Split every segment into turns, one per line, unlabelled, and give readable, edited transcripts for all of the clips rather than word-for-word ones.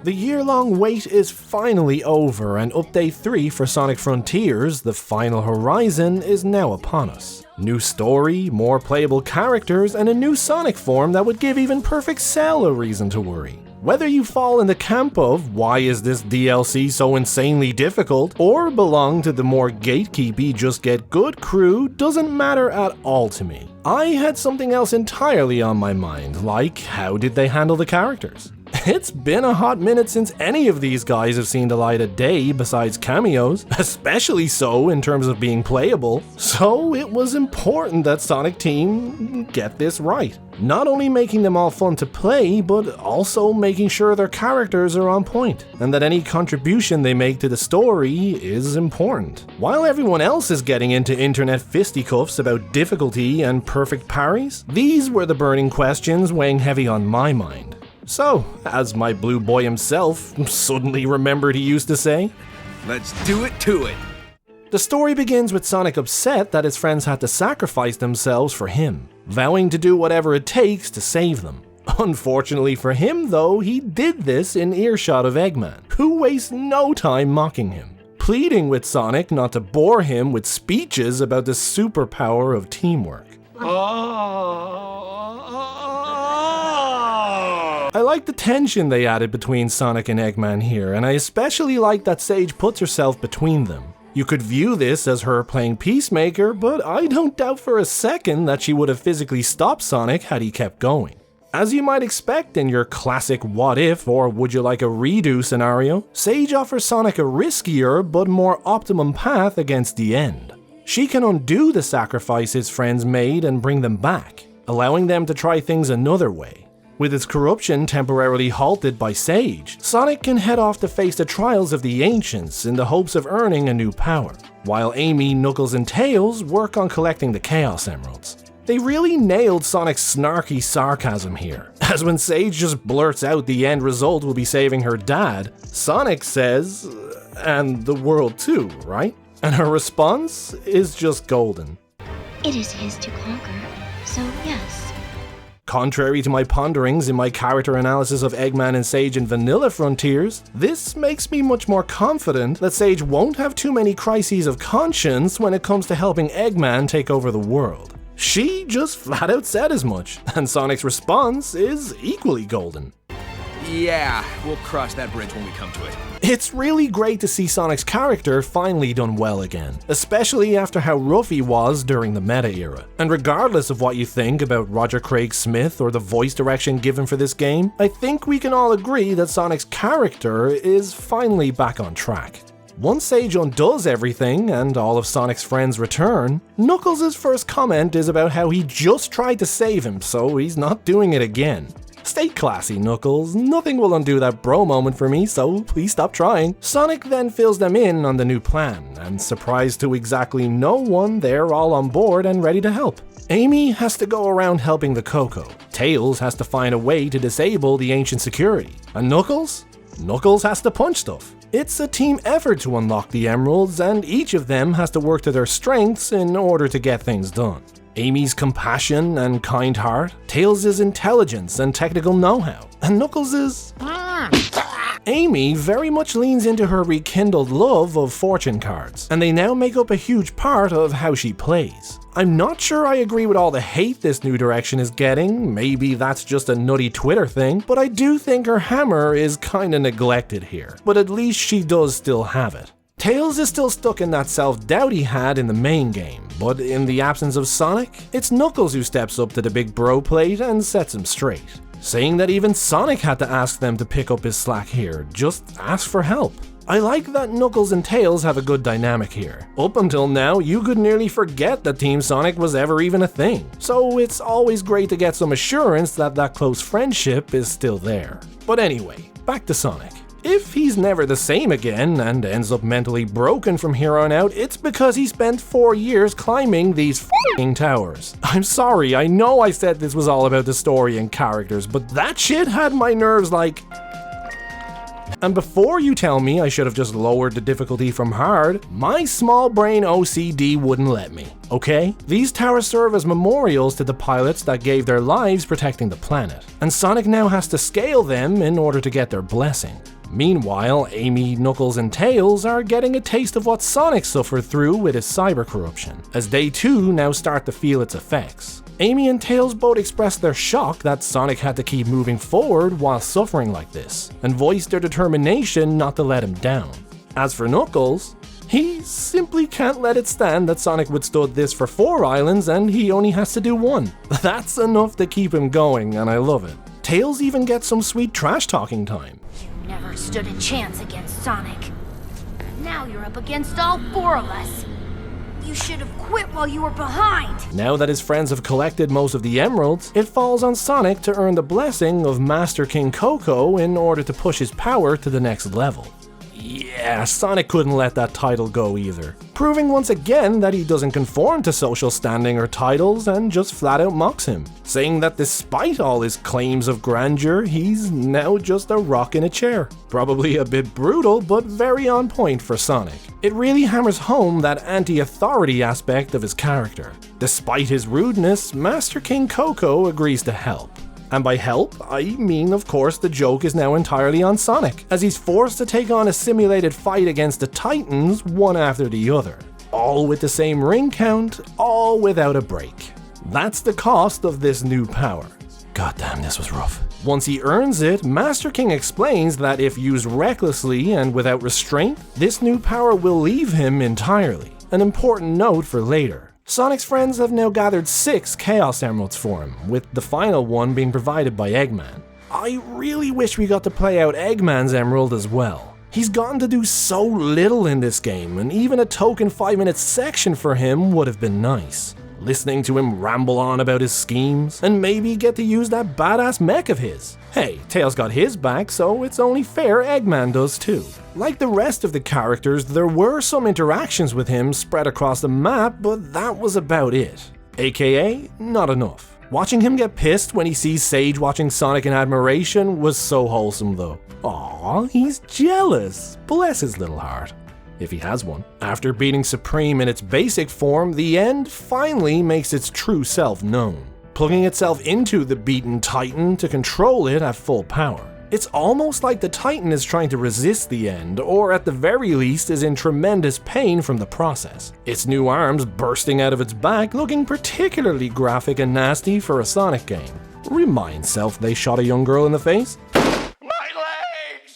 The year-long wait is finally over, and Update 3 for Sonic Frontiers, The Final Horizon, is now upon us. New story, more playable characters, and a new Sonic form that would give even Perfect Cell a reason to worry. Whether you fall in the camp of why is this DLC so insanely difficult, or belong to the more gatekeepy just get good crew, doesn't matter at all to me. I had something else entirely on my mind, like how did they handle the characters? It's been a hot minute since any of these guys have seen the light of day besides cameos, especially so in terms of being playable, so it was important that Sonic Team get this right. Not only making them all fun to play, but also making sure their characters are on point, and that any contribution they make to the story is important. While everyone else is getting into internet fisticuffs about difficulty and perfect parries, these were the burning questions weighing heavy on my mind. So, as my blue boy himself suddenly remembered he used to say,
let's do it to it.
The story begins with Sonic upset that his friends had to sacrifice themselves for him, vowing to do whatever it takes to save them. Unfortunately for him though, he did this in earshot of Eggman, who wastes no time mocking him, pleading with Sonic not to bore him with speeches about the superpower of teamwork. I like the tension they added between Sonic and Eggman here, and I especially like that Sage puts herself between them. You could view this as her playing peacemaker, but I don't doubt for a second that she would have physically stopped Sonic had he kept going. As you might expect in your classic what if or would you like a redo scenario, Sage offers Sonic a riskier but more optimum path against the end. She can undo the sacrifice his friends made and bring them back, allowing them to try things another way. With its corruption temporarily halted by Sage, Sonic can head off to face the trials of the Ancients in the hopes of earning a new power, while Amy, Knuckles, and Tails work on collecting the Chaos Emeralds. They really nailed Sonic's snarky sarcasm here, as when Sage just blurts out the end result will be saving her dad, Sonic says, and the world too, right? And her response is just golden.
It is his to conquer, so yes.
Contrary to my ponderings in my character analysis of Eggman and Sage in Vanilla Frontiers, this makes me much more confident that Sage won't have too many crises of conscience when it comes to helping Eggman take over the world. She just flat out said as much, and Sonic's response is equally golden.
Yeah, we'll cross that bridge when we come to it.
It's really great to see Sonic's character finally done well again, especially after how rough he was during the meta era. And regardless of what you think about Roger Craig Smith or the voice direction given for this game, I think we can all agree that Sonic's character is finally back on track. Once Sage undoes everything and all of Sonic's friends return, Knuckles' first comment is about how he just tried to save him, so he's not doing it again. Stay classy, Knuckles. Nothing will undo that bro moment for me, so please stop trying. Sonic then fills them in on the new plan, and surprised to exactly no one, they're all on board and ready to help. Amy has to go around helping the Coco. Tails has to find a way to disable the ancient security. And Knuckles? Knuckles has to punch stuff. It's a team effort to unlock the emeralds, and each of them has to work to their strengths in order to get things done. Amy's compassion and kind heart, Tails' intelligence and technical know-how, and Knuckles' Amy very much leans into her rekindled love of fortune cards, and they now make up a huge part of how she plays. I'm not sure I agree with all the hate this new direction is getting, maybe that's just a nutty Twitter thing, but I do think her hammer is kinda neglected here, but at least she does still have it. Tails is still stuck in that self-doubt he had in the main game, but in the absence of Sonic, it's Knuckles who steps up to the big bro plate and sets him straight, saying that even Sonic had to ask them to pick up his slack here, just ask for help. I like that Knuckles and Tails have a good dynamic here. Up until now, you could nearly forget that Team Sonic was ever even a thing, so it's always great to get some assurance that that close friendship is still there. But anyway, back to Sonic. If he's never the same again and ends up mentally broken from here on out, it's because he spent 4 years climbing these f***ing towers. I'm sorry, I know I said this was all about the story and characters, but that shit had my nerves like... And before you tell me I should have just lowered the difficulty from hard, my small brain OCD wouldn't let me, okay? These towers serve as memorials to the pilots that gave their lives protecting the planet, and Sonic now has to scale them in order to get their blessing. Meanwhile, Amy, Knuckles, and Tails are getting a taste of what Sonic suffered through with his cyber corruption, as they too now start to feel its effects. Amy and Tails both expressed their shock that Sonic had to keep moving forward while suffering like this, and voiced their determination not to let him down. As for Knuckles, he simply can't let it stand that Sonic withstood this for 4 islands and he only has to do 1. That's enough to keep him going, and I love it. Tails even gets some sweet trash talking time.
You never stood a chance against Sonic. Now you're up against all 4 of us. You should have quit while you were behind.
Now that his friends have collected most of the emeralds, it falls on Sonic to earn the blessing of Master King Coco in order to push his power to the next level. Yeah, Sonic couldn't let that title go either, proving once again that he doesn't conform to social standing or titles and just flat out mocks him, saying that despite all his claims of grandeur, he's now just a rock in a chair. Probably a bit brutal, but very on point for Sonic. It really hammers home that anti-authority aspect of his character. Despite his rudeness, Master King Coco agrees to help. And by help, I mean, of course, the joke is now entirely on Sonic, as he's forced to take on a simulated fight against the Titans one after the other. All with the same ring count, all without a break. That's the cost of this new power. Goddamn, this was rough. Once he earns it, Master King explains that if used recklessly and without restraint, this new power will leave him entirely. An important note for later. Sonic's friends have now gathered 6 Chaos Emeralds for him, with the final one being provided by Eggman. I really wish we got to play out Eggman's Emerald as well. He's gotten to do so little in this game, and even a token 5-minute section for him would have been nice. Listening to him ramble on about his schemes, and maybe get to use that badass mech of his. Hey, Tails got his back, so it's only fair Eggman does too. Like the rest of the characters, there were some interactions with him spread across the map, but that was about it. AKA, not enough. Watching him get pissed when he sees Sage watching Sonic in admiration was so wholesome though. Aww, he's jealous. Bless his little heart. If he has one. After beating Supreme in its basic form, the End finally makes its true self known, plugging itself into the beaten Titan to control it at full power. It's almost like the Titan is trying to resist the End, or at the very least is in tremendous pain from the process. Its new arms bursting out of its back, looking particularly graphic and nasty for a Sonic game. Remind self they shot a young girl in the face?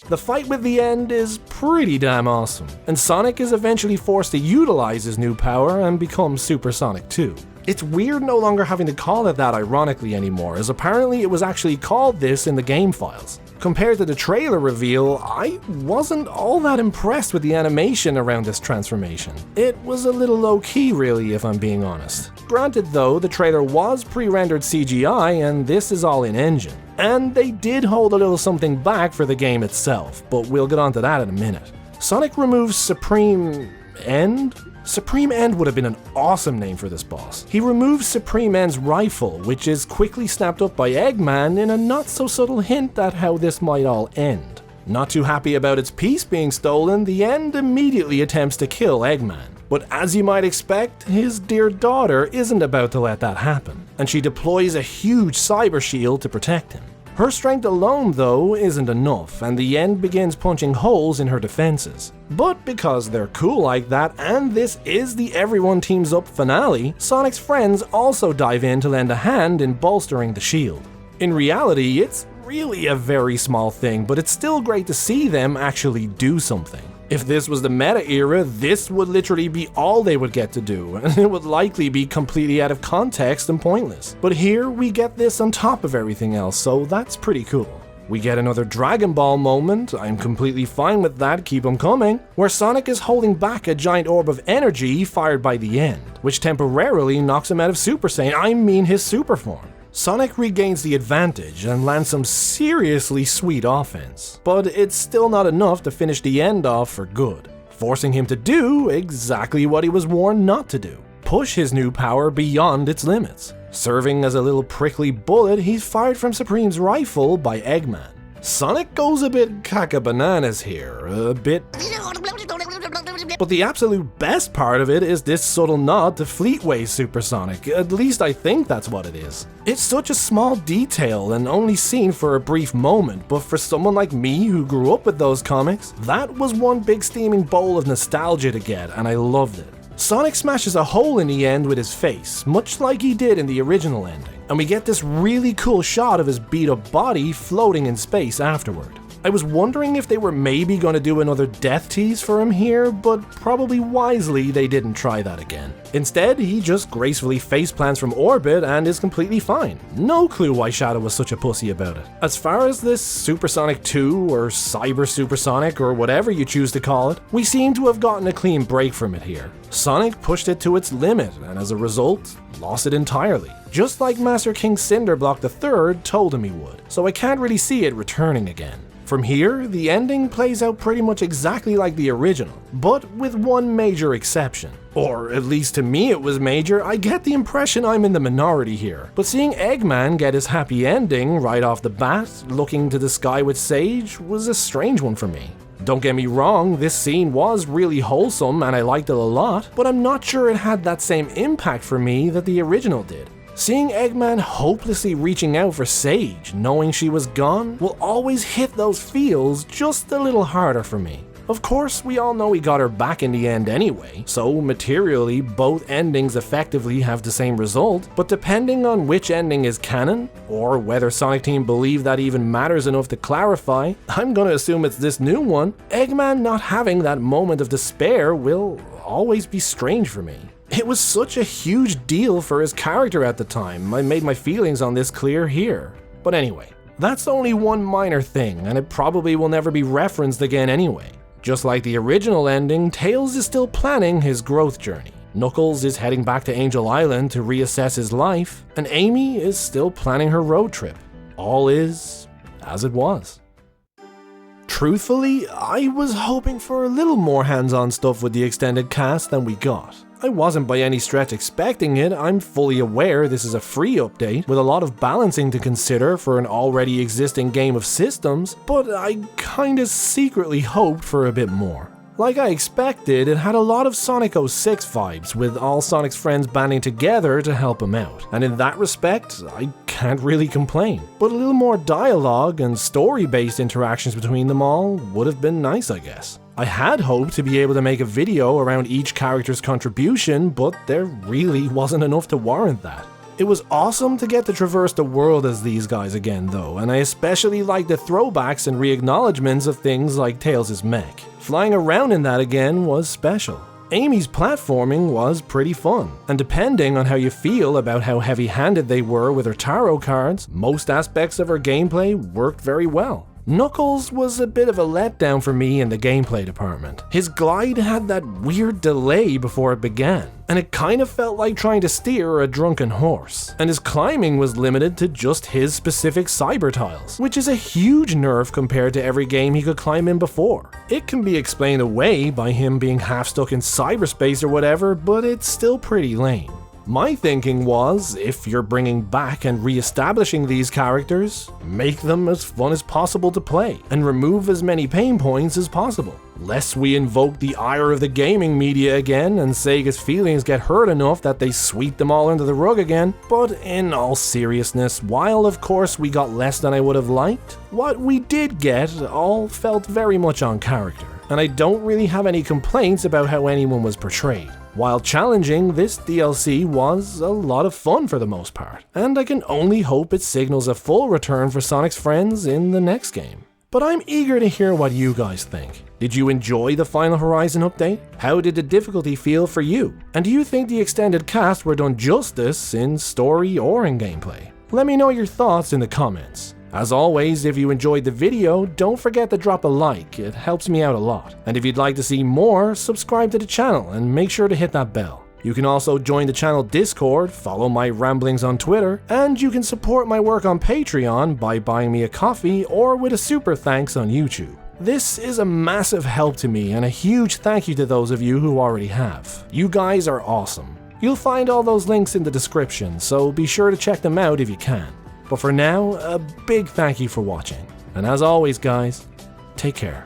The fight with the End is pretty damn awesome, and Sonic is eventually forced to utilize his new power and become Super Sonic 2. It's weird no longer having to call it that ironically anymore, as apparently it was actually called this in the game files. Compared to the trailer reveal, I wasn't all that impressed with the animation around this transformation. It was a little low-key really, if I'm being honest. Granted though, the trailer was pre-rendered CGI and this is all in-engine. And they did hold a little something back for the game itself, but we'll get onto that in a minute. Sonic removes Supreme End? Supreme End would have been an awesome name for this boss. He removes Supreme End's rifle, which is quickly snapped up by Eggman in a not so subtle hint at how this might all end. Not too happy about its piece being stolen, the End immediately attempts to kill Eggman. But as you might expect, his dear daughter isn't about to let that happen, and she deploys a huge cyber shield to protect him. Her strength alone, though, isn't enough, and the End begins punching holes in her defenses. But because they're cool like that, and this is the Everyone Teams Up finale, Sonic's friends also dive in to lend a hand in bolstering the shield. In reality, it's really a very small thing, but it's still great to see them actually do something. If this was the meta era, this would literally be all they would get to do, and it would likely be completely out of context and pointless. But here, we get this on top of everything else, so that's pretty cool. We get another Dragon Ball moment, I'm completely fine with that, keep them coming, where Sonic is holding back a giant orb of energy fired by the End, which temporarily knocks him out of Super Saiyan, I mean his super form. Sonic regains the advantage and lands some seriously sweet offense, but it's still not enough to finish the End off for good, forcing him to do exactly what he was warned not to do, push his new power beyond its limits. Serving as a little prickly bullet, he's fired from Supreme's rifle by Eggman. Sonic goes a bit caca-bananas here, a bit. But the absolute best part of it is this subtle nod to Fleetway's Supersonic, at least I think that's what it is. It's such a small detail and only seen for a brief moment, but for someone like me who grew up with those comics, that was one big steaming bowl of nostalgia to get, and I loved it. Sonic smashes a hole in the end with his face, much like he did in the original ending, and we get this really cool shot of his beat up body floating in space afterward. I was wondering if they were maybe going to do another death tease for him here, but probably wisely they didn't try that again. Instead, he just gracefully faceplants from orbit and is completely fine. No clue why Shadow was such a pussy about it. As far as this Supersonic 2 or Cyber Supersonic or whatever you choose to call it, we seem to have gotten a clean break from it here. Sonic pushed it to its limit and as a result, lost it entirely. Just like Master King Cinderblock III told him he would, so I can't really see it returning again. From here, the ending plays out pretty much exactly like the original, but with one major exception. Or at least to me it was major. I get the impression I'm in the minority here. But seeing Eggman get his happy ending right off the bat, looking to the sky with Sage, was a strange one for me. Don't get me wrong, this scene was really wholesome and I liked it a lot, but I'm not sure it had that same impact for me that the original did. Seeing Eggman hopelessly reaching out for Sage, knowing she was gone, will always hit those feels just a little harder for me. Of course, we all know he got her back in the end anyway, so materially both endings effectively have the same result, but depending on which ending is canon, or whether Sonic Team believe that even matters enough to clarify, I'm gonna assume it's this new one, Eggman not having that moment of despair will always be strange for me. It was such a huge deal for his character at the time. I made my feelings on this clear here. But anyway, that's only one minor thing, and it probably will never be referenced again anyway. Just like the original ending, Tails is still planning his growth journey. Knuckles is heading back to Angel Island to reassess his life, and Amy is still planning her road trip. All is as it was. Truthfully, I was hoping for a little more hands-on stuff with the extended cast than we got. I wasn't by any stretch expecting it. I'm fully aware this is a free update with a lot of balancing to consider for an already existing game of systems, but I kinda secretly hoped for a bit more. Like I expected, it had a lot of Sonic 06 vibes, with all Sonic's friends banding together to help him out, and in that respect, I can't really complain. But a little more dialogue and story-based interactions between them all would have been nice, I guess. I had hoped to be able to make a video around each character's contribution, but there really wasn't enough to warrant that. It was awesome to get to traverse the world as these guys again though, and I especially liked the throwbacks and re-acknowledgements of things like Tails' mech. Flying around in that again was special. Amy's platforming was pretty fun, and depending on how you feel about how heavy-handed they were with her tarot cards, most aspects of her gameplay worked very well. Knuckles was a bit of a letdown for me in the gameplay department. His glide had that weird delay before it began, and it kind of felt like trying to steer a drunken horse. And his climbing was limited to just his specific cyber tiles, which is a huge nerf compared to every game he could climb in before. It can be explained away by him being half stuck in cyberspace or whatever, but it's still pretty lame. My thinking was, if you're bringing back and re-establishing these characters, make them as fun as possible to play, and remove as many pain points as possible. Lest we invoke the ire of the gaming media again and Sega's feelings get hurt enough that they sweep them all under the rug again. But in all seriousness, while of course we got less than I would have liked, what we did get all felt very much on character, and I don't really have any complaints about how anyone was portrayed. While challenging, this DLC was a lot of fun for the most part, and I can only hope it signals a full return for Sonic's friends in the next game. But I'm eager to hear what you guys think. Did you enjoy the Final Horizon update? How did the difficulty feel for you? And do you think the extended cast were done justice in story or in gameplay? Let me know your thoughts in the comments. As always, if you enjoyed the video, don't forget to drop a like, it helps me out a lot. And if you'd like to see more, subscribe to the channel and make sure to hit that bell. You can also join the channel Discord, follow my ramblings on Twitter, and you can support my work on Patreon by buying me a coffee or with a super thanks on YouTube. This is a massive help to me and a huge thank you to those of you who already have. You guys are awesome. You'll find all those links in the description, so be sure to check them out if you can. But for now, a big thank you for watching. And as always guys, take care.